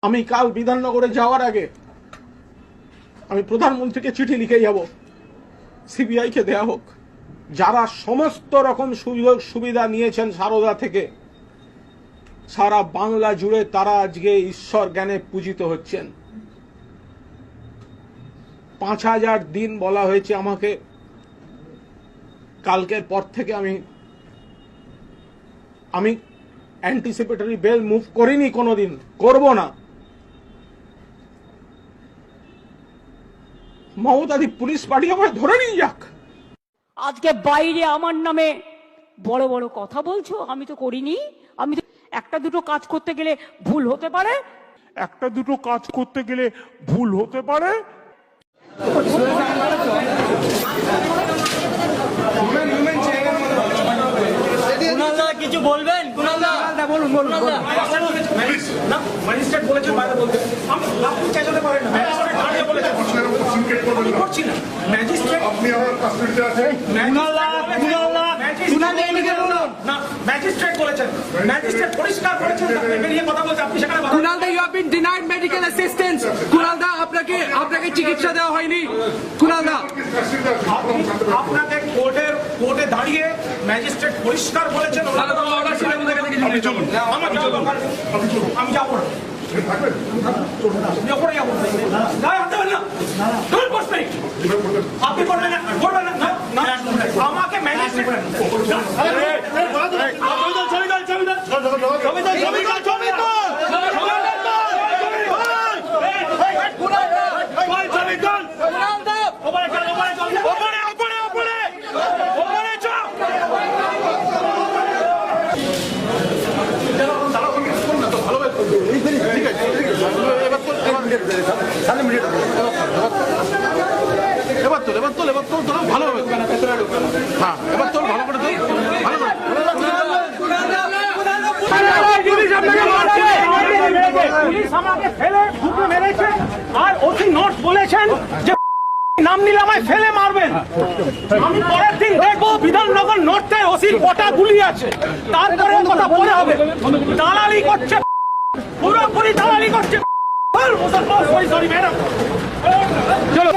আমি কাল বিধাননগরে যাওয়ার আগে আমি প্রধানমন্ত্রীকে চিঠি লিখে যাব, সিবিআই কে দেয়া হোক। যারা সমস্ত রকম সুযোগ সুবিধা নিয়েছেন সারদা থেকে, সারা বাংলা জুড়ে তারা আজকে ঈশ্বর জ্ঞানে পূজিত হচ্ছেন। 5000 দিন বলা হয়েছে আমাকে। কালকের পর থেকে আমি অ্যান্টিসিপেটরি বেল মুভ করিনি, কোনোদিন করব না। মমতাদি পুলিশ পাঠিয়ে আমায় ধরে নিয়ে যাক। আজকে বাইরে আমার নামে বড় বড় কথা বলছো, আমি তো করিনি। আমি তো একটা দুটো কাজ করতে গেলে ভুল হতে পারে, কিছু বলবেন? বলুন। ম্যাজিস্ট্রেট বলেছেন বাইরে বলতে, আপনি চেঁচাতে পারেন না। ম্যাজিস্ট্রেট আপনি আমার কাস্টডিতে আছেন। ম্যাজিস্ট্রেট বলেছেন, ম্যাজিস্ট্রেট পরিষ্কার করেছেন, বেরিয়ে কথা বলছে, আপনি সেখানে কুনাল দা, you have been denied medical assistance. Kunal দা, আপনাকে চিকিৎসা দেওয়া হয়নি। কুনাল দা, আপনাকে কোর্টে দাঁড়িয়ে ম্যাজিস্ট্রেট পরিষ্কার বলেছেন। আমি যাবো না, আপনি করবেন না, আমাকে ম্যাজিস্ট্রেট এবার তোল ভালো হবে। হ্যাঁ, এবার তোল ভালো করে, ভালো করে। পুলিশ আমাকে ফেলে ঢুকে মেরেছে, আর ওসি নোটস বলেছেন যে নাম নিলে আমায় ফেলে মারবেন। আমি পরের দিন দেখবো বিধাননগর নর্থে ওসির কটা গুলি আছে, তারপরে কথা বলে হবে। দালালি করছে, পুরোপুরি দালালি করছে। সরি ম্যাডাম, চলো।